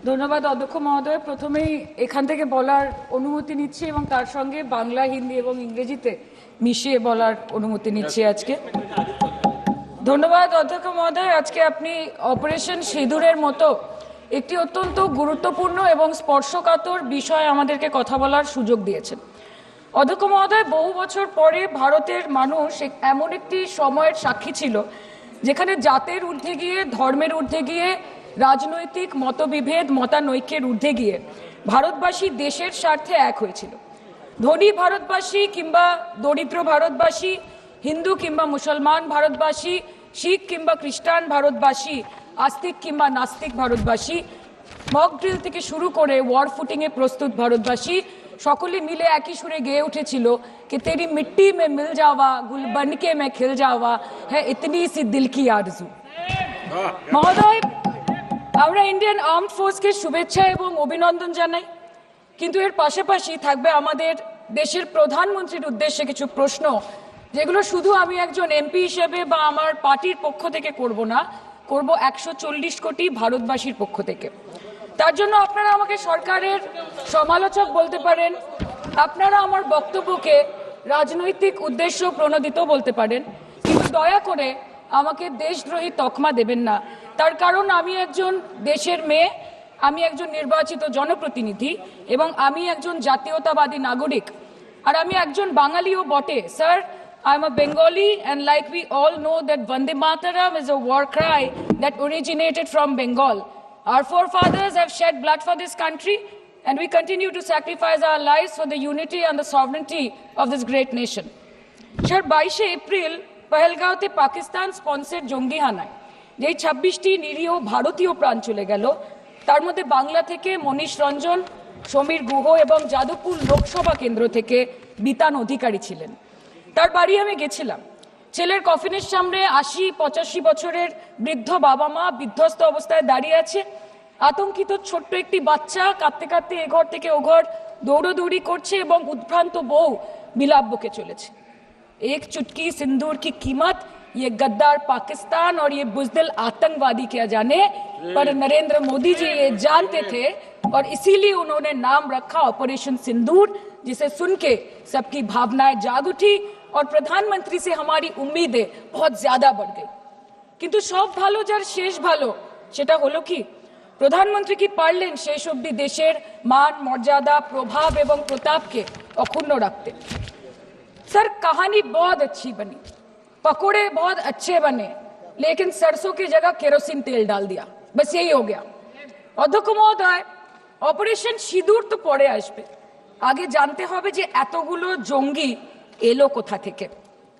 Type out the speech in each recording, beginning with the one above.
ধন্যবাদ অধ্যক্ষ মহোদয়। প্রথমেই এখান থেকে বলার অনুমতি নিচ্ছি এবং তার সঙ্গে বাংলা, হিন্দি এবং ইংরেজিতে মিশিয়ে বলার অনুমতি নিচ্ছি আজকে। ধন্যবাদ অধ্যক্ষ মহোদয়। আজকে আপনি অপারেশন সিঁদুরের মতো একটি অত্যন্ত গুরুত্বপূর্ণ এবং স্পর্শকাতর বিষয় আমাদেরকে কথা বলার সুযোগ দিয়েছেন। অধ্যক্ষ মহোদয়, বহু বছর পরে ভারতের মানুষ এমন একটি সময়ের সাক্ষী ছিল যেখানে জাতের ঊর্ধ্বে গিয়ে, ধর্মের ঊর্ধ্বে গিয়ে, রাজনৈতিক মতবিভেদ, মতানৈক্যের ঊর্ধ্বে গিয়ে ভারতবাসী দেশের স্বার্থে এক হয়েছিল। ধনী ভারতবাসী কিংবা দরিদ্র ভারতবাসী, হিন্দু কিংবা মুসলমান ভারতবাসী, শিখ কিংবা খ্রিস্টান ভারতবাসী, আস্তিক কিংবা নাস্তিক ভারতবাসী, মক ড্রিল থেকে শুরু করে ওয়ার ফুটিংয়ে প্রস্তুত ভারতবাসী সকলে মিলে একই সুরে গেয়ে উঠেছিল कि तेरी मिट्टी में मिल जावा गुल बनके मैं खिल जावा है इतनी सी दिल की आरजू। মহোদয়, আমরা ইন্ডিয়ান আর্মড ফোর্সকে শুভেচ্ছা এবং অভিনন্দন জানাই, কিন্তু এর পাশাপাশি থাকবে আমাদের দেশের প্রধানমন্ত্রীর উদ্দেশ্যে কিছু প্রশ্ন, যেগুলো শুধু আমি একজন এমপি হিসেবে বা আমার পার্টির পক্ষ থেকে করব না, করব 140 কোটি ভারতবাসীর পক্ষ থেকে। তার জন্য আপনারা আমাকে সরকারের সমালোচক বলতে পারেন, আপনারা আমার বক্তব্যকে রাজনৈতিক উদ্দেশ্য প্রণোদিত বলতে পারেন, কিন্তু দয়া করে আমাকে দেশদ্রোহী তকমা দেবেন না। তার কারণ আমি একজন দেশের মেয়ে, আমি একজন নির্বাচিত জনপ্রতিনিধি এবং আমি একজন জাতীয়তাবাদী নাগরিক, আর আমি একজন বাঙালিও বটে। Sir, I am a Bengali, and like we all know that Vande Mataram is a war cry that originated from Bengal. Our forefathers have shed blood for this country, and we continue to sacrifice our lives for the unity and the sovereignty of this great nation. Sir, 22 April পহেলগাঁওতে Pakistan sponsored জঙ্গি হানায় যেই 26টি নিরীহ ভারতীয় প্রাণ চলে গেল, তার মধ্যে বাংলা থেকে মনীষ রঞ্জন, সমীর গুহ এবং যাদবপুর লোকসভা কেন্দ্র থেকে বিতান অধিকারী ছিলেন। তার বাড়ি আমি গেছিলাম। ছেলের কফিনের সামনে 80-85 বছরের বৃদ্ধ বাবা মা বিধ্বস্ত অবস্থায় দাঁড়িয়ে আছে। আতঙ্কিত ছোট্ট একটি বাচ্চা কাঁদতে কাঁদতে এ ঘর থেকে ও ঘর দৌড়দৌড়ি করছে এবং উদ্ভ্রান্ত বউ বিলাপ বকে চলেছে। एक चुटकी सिंदूर की कीमत ये गद्दार पाकिस्तान और ये बुज़दिल आतंकवादी क्या जाने, पर नरेंद्र मोदी जी ये जानते थे और इसीलिए उन्होंने नाम रखा ऑपरेशन सिंदूर, जिसे सुन के सबकी भावनाएं जाग उठी और प्रधानमंत्री से हमारी उम्मीदें बहुत ज्यादा बढ़ गई। किंतु सब भालो जार शेष भालो सेटा हलो कि प्रधानमंत्री की पारलेन शेष अब्दि देशेर मान, मर्यादा, प्रभाव एवं प्रताप के अक्षुण्ण रखते। सर, कहानी बहुत अच्छी बनी, पकोड़े बहुत अच्छे बने, लेकिन सरसों की जगह केरोसिन तेल डाल दिया, बस यही हो गया। अध्यक्ष महोदय, অপারেশন সিঁদুর তো পরে আসবে, আগে জানতে হবে যে এতগুলো জঙ্গি এলো কোথা থেকে।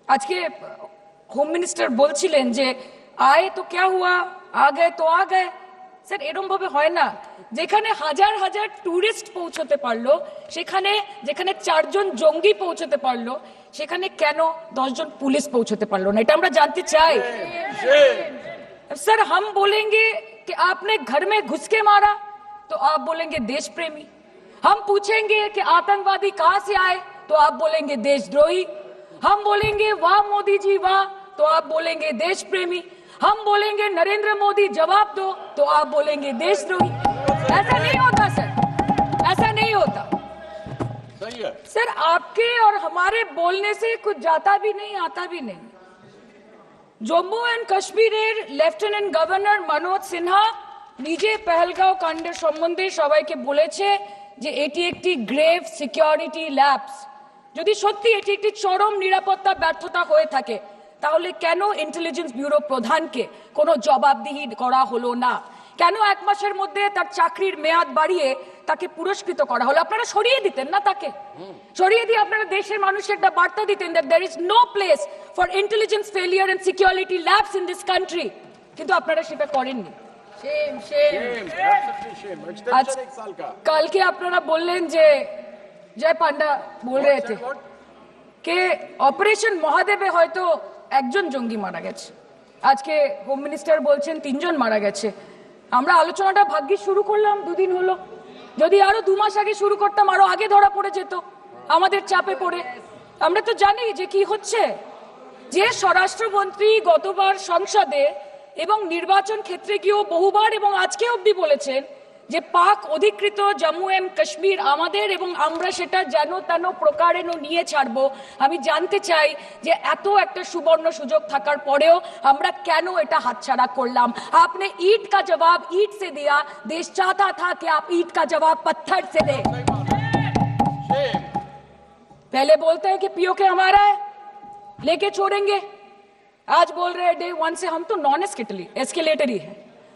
আজকে হোম মিনিস্টার বলছিলেন যে আয়ে তো ক্যা হুয়া, আ গয়ে তো আ গয়ে। স্যার, এরকম ভাবে হয় না। যেখানে হাজার হাজার টুরিস্ট পৌঁছতে পারলো, সেখানে যেখানে 4 জন জঙ্গি পৌঁছতে পারলো, সেখানে কেন 10 জন পুলিশ পৌঁছতে পারলো না? এটা আমরা জানতে চাই। सर, हम बोलेंगे कि आपने घर में घुस के मारा तो आप बोलेंगे देश प्रेमी। हम पूछेंगे कि आतंकवादी कहां से आए तो आप बोलेंगे देशद्रोही। हम बोलेंगे वाह मोदी जी वाह तो आप बोलेंगे देश प्रेमी। हम बोलेंगे नरेंद्र मोदी जवाब दो तो आप बोलेंगे देशद्रोही। ऐसा नहीं होता सर, ऐसा नहीं होता। सर, आपके और हमारे बोलने से कुछ जाता भी नहीं, आता भी नहीं। জম্মু অ্যান্ড কাশ্মীরের লেফটেন্যান্ট গভর্নর মনোজ সিনহা নিজে পহেলগাঁও কাণ্ডের সম্বন্ধে সবাইকে বলেছে যে এটি একটি গ্রেভ সিকিউরিটি ল্যাপস। যদি সত্যি এটি একটি চরম নিরাপত্তা ব্যর্থতা হয়ে থাকে, তাহলে কেন ইন্টেলিজেন্স ব্যুরো প্রধানকে কোনো জবাবদিহি করা হলো না? কেন 1 মাসের মধ্যে তার চাকরির মেয়াদ বাড়িয়ে তাকে পুরস্কৃত করা হলো? আপনারা সরিয়ে দিতেন না তাকে? সরিয়ে দিয়ে আপনারা দেশের মানুষকে একটা বার্তা দিতেন that there is no place for intelligence failure and security lapse in this country, কিন্তু আপনারা সেটা করেননি। কালকে আপনারা বললেন যে জয় পান্ডা বল রে থে কে অপারেশন মহাদেবে হয়তো 1 জন জঙ্গি মারা গেছে, আজকে হোম মিনিস্টার বলছেন 3 জন মারা গেছে। আমরা আলোচনাটা ভাগ্যে শুরু করলাম 2 দিন হলো, যদি আরো 2 মাস আগে শুরু করতাম আরো আগে ধরা পড়ে যেত আমাদের চাপে পড়ে। আমরা তো জানি যে কি হচ্ছে। যে স্বরাষ্ট্রমন্ত্রী গতবার সংসদে এবং নির্বাচন ক্ষেত্রে গিয়েও বহুবার এবং আজকে অবধি বলেছেন যে পাক অধিকৃত জম্মু এন্ড কাশ্মীর আমাদের এবং আমরা সেটা যেন তেন প্রকারে নিয়ে ছাড়বো। আমি জানতে চাই যে এত একটা সুবর্ণ সুযোগ থাকার পরেও আমরা কেন এটা হাতছাড়া করলাম। आपने ईंट का जवाब ईंट से दिया, देश चाहता था कि आप ईंट का जवाब पत्थर से दें। पहले बोलते हैं कि पीओके हमारा है, लेके छोड़ेंगे, आज बोल रहे हैं डे 1 से हम तो नॉन एस्केलेटरी है,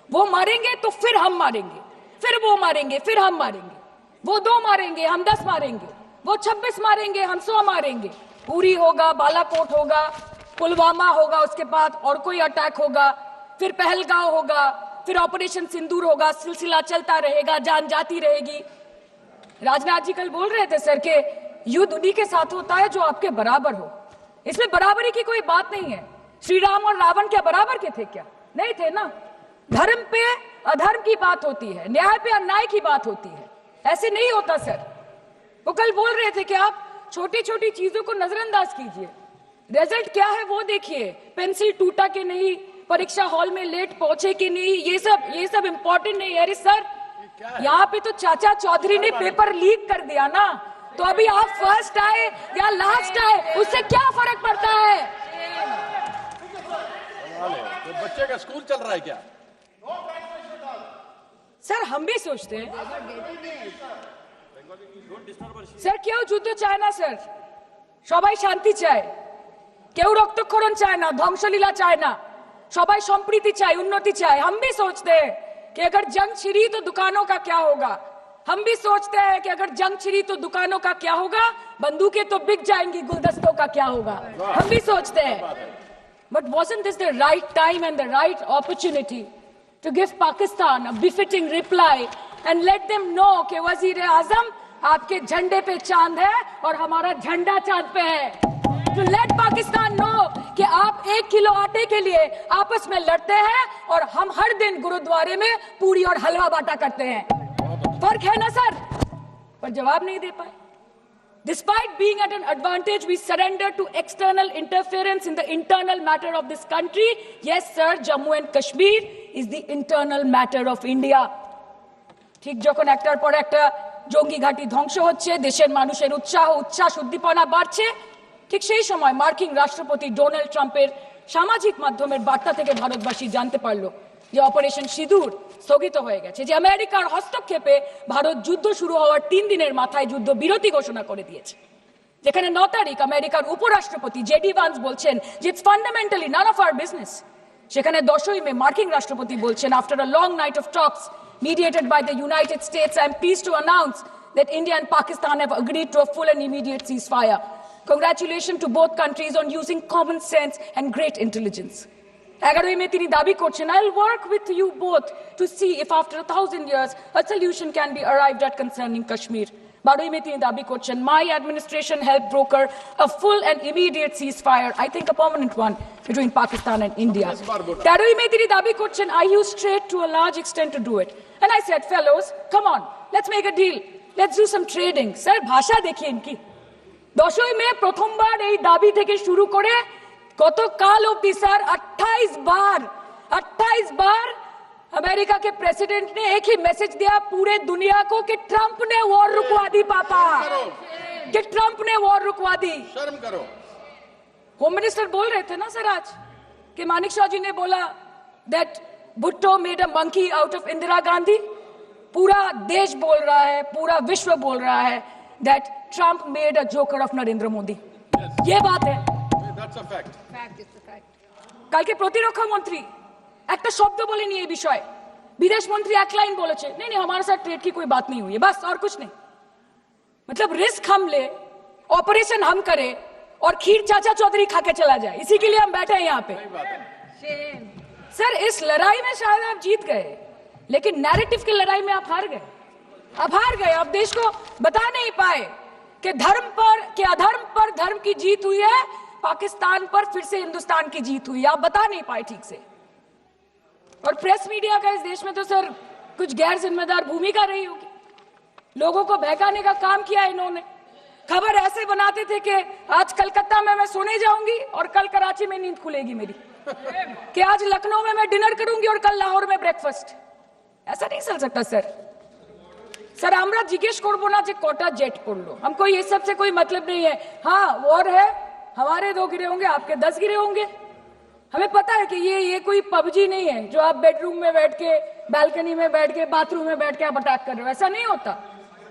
वो मारेंगे तो फिर हम मारेंगे, फिर वो मारेंगे, फिर हम मारेंगे, वो 2 मारेंगे हम 10 मारेंगे, वो 26 मारेंगे हम 100 मारेंगे। उरी होगा, बालाकोट होगा, पुलवामा होगा, उसके बाद और कोई अटैक होगा, फिर पहलगांव होगा, फिर ऑपरेशन सिंदूर होगा, सिलसिला चलता रहेगा, जान जाती रहेगी। राजनाथ जी कल बोल रहे थे सर के युद्ध उन्हीं के साथ होता है जो आपके बराबर हो। इसमें बराबरी की कोई बात नहीं है। श्री राम और रावण क्या बराबर के थे क्या? नहीं थे ना। धर्म पे अधर्म की बात होती है, न्याय पे अन्याय की बात होती है, ऐसे नहीं होता सर। वो कल बोल रहे थे कि आप छोटी छोटी चीजों को नजरअंदाज कीजिए, रिजल्ट क्या है वो देखिए, पेंसिल टूटा कि नहीं, परीक्षा हॉल में लेट पहुंचे कि नहीं, ये सब इंपॉर्टेंट नहीं है। अरे सर यहाँ पे तो चाचा चौधरी ने पेपर लीक कर दिया ना, तो अभी आप फर्स्ट आए या लास्ट आए उससे क्या फर्क पड़ता है? तो बच्चे का स्कूल चल रहा है क्या? सर हम भी सोचते हैं স্যার কেউ যুদ্ধ চায় না স্যার, সবাই শান্তি চায়, কেউ রক্তক্ষরণ চায় না, ধ্বংসলীলা চায় না, সবাই সম্প্रीति चाहे, उन्नति चाहे। हम भी सोचते हैं कि अगर जंग छिड़ी तो दुकानों का क्या होगा, हम भी सोचते हैं कि अगर जंग छिड़ी तो दुकानों का क्या होगा, बंदूकें तो बिक जाएंगी, गुलदस्तों का क्या होगा, हम भी सोचते हैं। But wasn't this the right time and the right opportunity to give Pakistan a befitting reply and let them know कि वज़ीर-ए-आज़म आपके झंडे पे चांद है और हमारा झंडा चांद पे है। To let Pakistan know कि आप 1 किलो आटे के लिए आपस में लड़ते हैं और हम हर दिन गुरुद्वारे में पूरी और हलवा बांटा करते हैं। फर्क है ना सर? पर जवाब नहीं दे पाए। Despite being at an advantage, we surrender to external interference in the internal matter of this country. Yes, sir, Jammu and Kashmir is the internal matter of India. ঠিক যখন একটার পর একটা জঙ্গি ঘাঁটি ধ্বংস হচ্ছে, দেশের মানুষের উচ্ছ্বাস উদ্দীপনা বাড়ছে, ঠিক সেই সময় মার্কিন রাষ্ট্রপতি ডোনাল্ড ট্রাম্পের সামাজিক মাধ্যমের বার্তা থেকে ভারতবাসী জানতে পারলো যে অপারেশন সিঁদুর স্থগিত হয়ে গেছে, যে আমেরিকার হস্তক্ষেপে ভারত যুদ্ধ শুরু হওয়ার 3 দিনের মাথায় যুদ্ধ বিরতি ঘোষণা করে দিয়েছে। যেখানে 9 তারিখ আমেরিকার উপরাষ্ট্রপতি জেডি ভান্স বলছেন যে it's fundamentally none of our business. সেখানে 10ই মে মার্কিন রাষ্ট্রপতি বলছেন, after a long night of talks mediated by the United States, I am pleased to announce that India and Pakistan have agreed to a full and immediate ceasefire. Congratulations to both countries on using common sense and great intelligence. 11ই মে তিনি দাবি করছেন, I'll work with you both to see if after 1000 years a solution can be arrived at concerning Kashmir. 12ই মে তিনি দাবি করছেন, my administration helped broker a full and immediate ceasefire, I think a permanent one, between Pakistan and India. 13ই মে তিনি দাবি করছেন, I used trade to a large extent to do it. And I said, fellows, come on, let's make a deal. Let's do some trading. Sir, ভাষা দেখিয়ে ইনকি। 10ই মে প্রথমবার এই দাবি থেকে শুরু করে গতকাল অবধি স্যার 28 बार अमेरिका के प्रेसिडेंट ने एक ही मैसेज दिया पूरे दुनिया को कि ट्रंप ने वॉर रुकवा दी पापा, कि ट्रंप ने वॉर रुकवा दी। शर्म करो। होम मिनिस्टर बोल रहे थे ना सर आज कि मानिक शाह जी ने बोला that Bhutto made a monkey out of Indira Gandhi. पूरा देश बोल रहा है, पूरा विश्व बोल रहा है that Trump made a joker of Narendra Modi. ये बात है। That's a fact. কালকে প্রতিরক্ষা মন্ত্রী একটা শব্দ বলেনি এই বিষয়ে, विदेश मंत्री एक लाइन बोले नहीं नहीं हमारे साथ ट्रेड की कोई बात नहीं हुई है, बस और कुछ नहीं। मतलब रिस्क हम ले, ऑपरेशन हम करें और खीर चाचा चौधरी खा के चला जाए, इसी के लिए हम बैठे हैं यहाँ पे। सर इस लड़ाई में शायद आप जीत गए, लेकिन नैरेटिव की लड़ाई में आप हार गए। आप देश को बता नहीं पाए कि धर्म पर कि अधर्म पर धर्म की जीत हुई है, पाकिस्तान पर फिर से हिंदुस्तान की जीत हुई है, आप बता नहीं पाए ठीक से। और प्रेस मीडिया का इस देश में तो सर कुछ गैर जिम्मेदार भूमिका रही होगी, लोगों को बहकाने का काम किया इन्होंने। खबर ऐसे बनाते थे कि आज कलकत्ता में मैं सोने जाऊंगी और कल कराची में नींद खुलेगी मेरी, कि आज लखनऊ में मैं डिनर करूंगी और कल लाहौर में ब्रेकफास्ट। ऐसा नहीं चल सकता सर। सर আমরা জিজ্ঞেস করব না যে কটা জেট পড়লো, हमको ये सब से कोई मतलब नहीं है। हाँ वॉर है, हमारे 2 गिरे होंगे, आपके 10 गिरे होंगे। हमें पता है कि ये कोई पबजी नहीं है जो आप बेडरूम में बैठ के, बालकनी में बैठ के, बाथरूम में बैठ के आप अटैक कर रहे हो, ऐसा नहीं होता।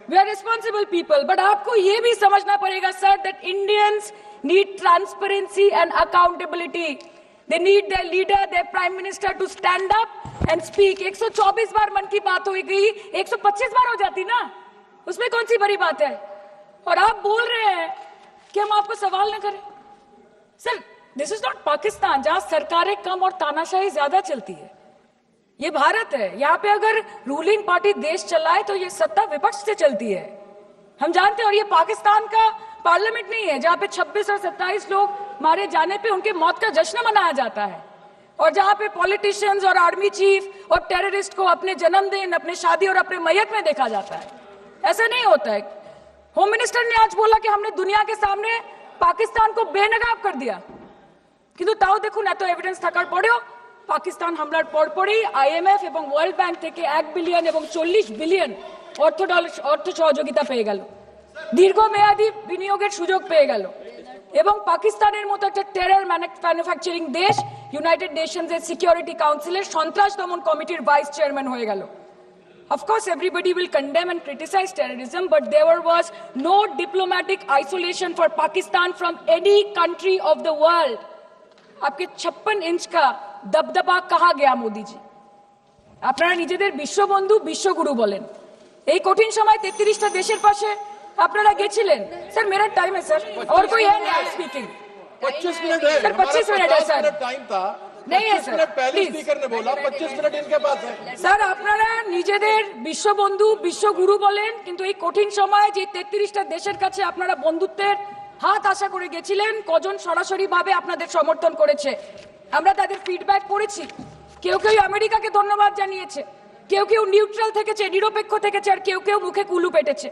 We are responsible people, but आपको ये भी समझना पड़ेगा sir that Indians need transparency and accountability. They need their leader, their prime minister to stand up and speak. 124 बार मन की बात हो गई, 125 बार हो जाती ना, उसमें कौन सी बड़ी बात है। और आप बोल रहे हैं कि हम आपको सवाल न करें। Sir this is not Pakistan जहां सरकारें कम और तानाशाही ज्यादा चलती है। ये भारत है, यहाँ पे अगर रूलिंग पार्टी देश चलाए तो ये सत्ता विपक्ष से चलती है, हम जानते हैं। और ये पाकिस्तान का पार्लियामेंट नहीं है जहाँ पे 26 और 27 लोग मारे जाने पे उनके मौत का जश्न मनाया जाता है, और जहाँ पे पॉलिटिशियंस और आर्मी चीफ और टेररिस्ट को अपने जन्मदिन, अपने शादी और अपने मैयत में देखा जाता है। ऐसा नहीं होता है। होम मिनिस्टर ने आज बोला कि हमने दुनिया के सामने पाकिस्तान को बेनकाब कर दिया, কিন্তু তাও দেখুন এত এভিডেন্স থাকার পরেও পাকিস্তান হামলার পরপরই আইএমএফ এবং ওয়ার্ল্ড ব্যাংক থেকে 1 বিলিয়ন এবং 40 বিলিয়ন অর্থ সহযোগিতা পেয়ে গেল, দীর্ঘমেয়াদী বিনিয়োগের সুযোগ পেয়ে গেল, এবং পাকিস্তানের মতো একটা টেরর ম্যানুফ্যাকচারিং দেশ ইউনাইটেড নেশনসের সিকিউরিটি কাউন্সিলের সন্ত্রাস দমন কমিটির ভাইস চেয়ারম্যান হয়ে গেল। Of course, everybody will condemn and criticize terrorism, but there was no diplomatic isolation for Pakistan from any country of the world. आपके 56 इंच का दबदबा कहा गया मोदी जी? আপনারা নিজেদের বিশ্ববন্ধু, বিশ্বগুরু বলেন, এই কঠিন সময় 33টা দেশের পাশে আপনারা গেছিলেন। স্যার मेरा टाइम है सर, और कोई है नहीं स्पीकिंग। 25 मिनट है सर 25 मिनट है सर, टाइम था नहीं है 25 सर, मिनट पहले प्लीज। स्पीकर ने बोला 25 मिनट इनके पास है। স্যার আপনারা নিজেদের বিশ্ববন্ধু, বিশ্বগুরু বলেন, কিন্তু এই কঠিন সময়ে যে 33টা দেশের কাছে আপনারা বন্ধুত্বের হাত আশা করে গেছিলেন, কজন সরাসরি ভাবে আপনাদের সমর্থন করেছে আমরা তাদের ফিডব্যাক পড়েছি। কেউ কেউ আমেরিকাকে ধন্যবাদ জানিয়েছে, কেউ কেউ নিউট্রাল থেকেছে, নিরপেক্ষ থেকেছে, আর কেউ কেউ মুখে কুলু পেটেছে।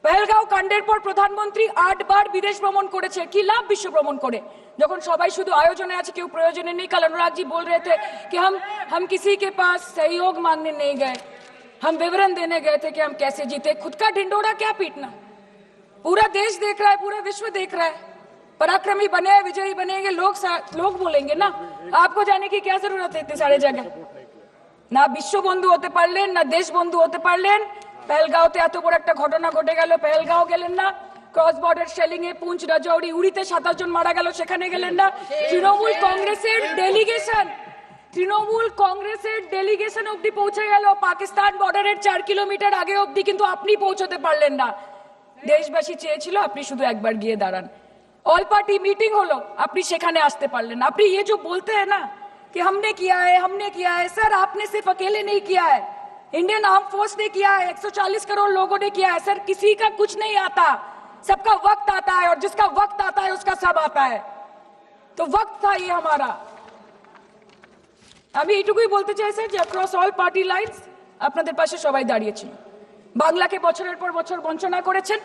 পহেলগাঁও কাণ্ডের পর প্রধানমন্ত্রী 8 বার বিদেশ ভ্রমণ করেছে, কি লাভ বিশ্ব ভ্রমণ করে যখন সবাই শুধু আয়োজনে আছে, কেউ প্রয়োজনে নেই। कल अनुराग जी बोल रहे थे कि हम किसी के पास सहयोग मांगने नहीं गए, हम विवरण देने गए थे कि हम कैसे जीते। खुद का ढिंडोरा क्या पीटना, पूरा देश देख रहा है, पूरा विश्व देख रहा है। पराक्रमी बने, विजयी बनेंगे लोग बोलेंगे ना, आपको जाने की क्या जरूरत है इतनी सारी जगह। ना विश्व बंधु होते पारलेन, ना देश बंधु होते पारलेन। पहलगाঁওতে এত বড় একটা ঘটনা ঘটে গেল, পহেলগাঁও গেলেন না। ক্রস বর্ডার শেলিং এ পুঞ্চ, রাজৌরি, উড়িতে 27 জন মারা গেল, সেখানে গেলেন না। তৃণমূল কংগ্রেসের ডেলিগেশন অবধি পৌঁছে গেল পাকিস্তান বর্ডারের 4 কিলোমিটার আগে অবধি, কিন্তু আপনি পৌঁছতে পারলেন না। দেশবাসী চেয়েছিল আপনি শুধু একবার গিয়ে দাঁড়ান। ऑल पार्टी मीटिंग হলো, আপনি সেখানে আসতে পারলেন না। আপনি ये जो बोलते हैं ना कि हमने किया है, सर आपने सिर्फ अकेले नहीं किया है, इंडियन आर्म फोर्स ने किया है, 140 करोड़ लोगों ने किया है। सर किसी का कुछ नहीं आता, सबका वक्त आता है, और जिसका वक्त आता है उसका सब आता है। तो वक्त था ये हमारा। আমি এইটুকুই বলতে চাই স্যার যে অ্যাক্রস অল পার্টি লাইনস আপনাদের পাশে সবাই দাঁড়িয়েছিল। বাংলাকে বছরের পর বছর বঞ্চনা করেছেন,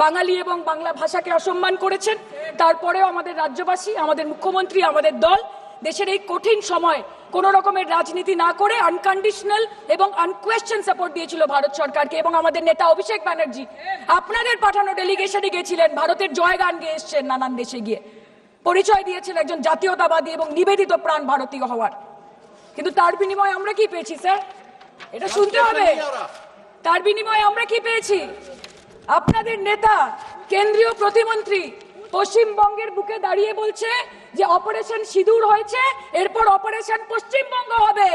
বাঙালি এবং বাংলা ভাষাকে অসম্মান করেছেন, তারপরেও আমাদের রাজ্যবাসী, আমাদের মুখ্যমন্ত্রী, আমাদের দল দেশের এই কঠিন সময় কোন রকমের রাজনীতি না করে আনকন্ডিশনাল এবং আনকোয়েশ্চন সাপোর্ট দিয়েছিল ভারত সরকারকে। এবং আমাদের নেতা অভিষেক ব্যানার্জি আপনাদের পাঠানো ডেলিগেশনে গেছিলেন, ভারতের জয়গান গেয়ে এসছেন, নানান দেশে গিয়ে পরিচয় দিয়েছেন একজন জাতীয়তাবাদী এবং নিবেদিত প্রাণ ভারতীয় হওয়ার। কিন্তু তার বিনিময়ে আমরা কি পেয়েছি স্যার, এটা শুনতে হবে। তার বিনিময়ে আমরা কি পেয়েছি? আপনাদের নেতা কেন্দ্রীয় প্রতিমন্ত্রী পশ্চিমবঙ্গের বুকে দাঁড়িয়ে বলছে যে অপারেশন সিঁদুর হয়েছে, এরপর অপারেশন পশ্চিমবঙ্গ হবে।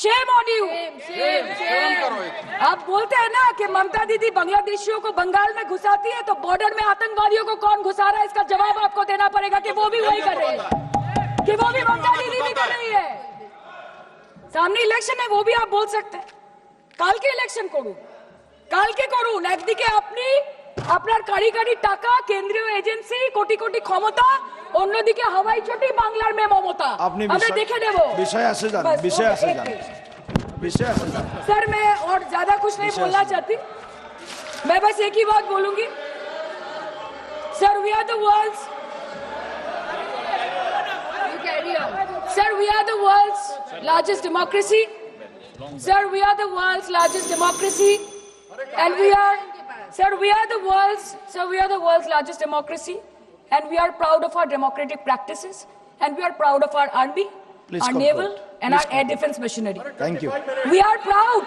Shame on you. आप बोलते हैं ना कि ममता दीदी बांग्लादेशियों को बंगाल में घुसाती है, तो बॉर्डर में आतंकवादियों को कौन घुसा रहा है, इसका जवाब आपको देना पड़ेगा कि वो भी वही कर रहे हैं, कि वो भी ममता दीदी भी कर रही है। सामने इलेक्शन है, वो भी आप बोल सकते हैं কালকে ইলেকশন করুন, কালকে করুন। একদিকে আপনি আপনার কারি কারি টাকা, কেন্দ্রীয় এজেন্সি, কোটি কোটি ক্ষমতা, অন্যদিকে হাওয়াই চটি বাংলার মে মমতা। আমরা দেখে নেব। विषय से जान। सर मैं और ज्यादा कुछ नहीं बोलना चाहती, मैं बस एक ही बात बोलूंगी। Sir we are the world's largest democracy. Sir, we are the world's largest democracy. And we are the world's largest democracy, and we are proud of our democratic practices, and we are proud of our army, Please our conclude. naval, and Please our air defense machinery. Thank you. We are proud.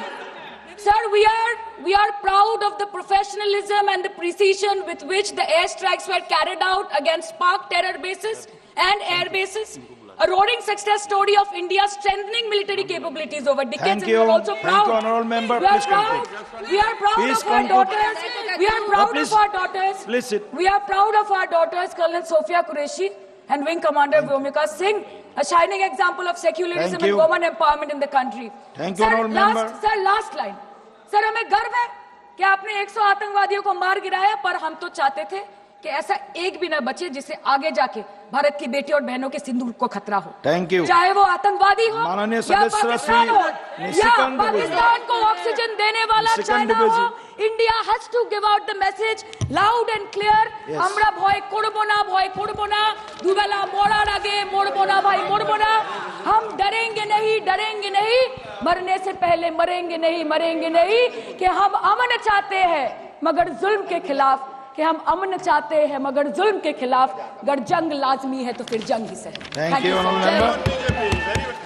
Sir, we are proud of the professionalism and the precision with which the airstrikes were carried out against Pak terror bases and air bases. A roaring success story of India's strengthening military capabilities over decades. Thank And we are you. also Thank proud. you, honourable member. We are Please proud. conclude. We are proud Please of our conclude. daughters. We are proud please. of our daughters. Please sit. We are proud of our daughters, Colonel Sophia Qureshi and Wing Commander Vyomika Singh, a shining example of secularism Thank and you. women empowerment in the country. Thank you, Sir, honourable member. last line. Sir, हमें गर्व है कि आपने 100 आतंकवादियों को मार गिराया, पर हम तो चाहते थे कि ऐसा एक भी न बचे जिससे आगे जाके भारत की बेटी और बहनों के सिंदूर को खतरा हो। Thank you. चाहे वो आतंकवादी हो माननीय या सदस्य पाकिस्तान हो या निशिकांत दुबे। पाकिस्तान को ऑक्सीजन देने वाला निशिकांत चाइना दुबे हो। जी। India has to give out the message loud and clear. Yes. আমরা ভয় করব না দুবেলা মরার আগে মরবো না ভাই মরবো না। हम डरेंगे नहीं मरने से पहले मरेंगे नहीं कि हम अमन चाहते हैं मगर जुल्म के खिलाफ कि हम अमन चाहते हैं मगर जुल्म के खिलाफ अगर जंग लाजमी है तो फिर जंग ही सही। Thank you, sir. honourable जय member. हिंद।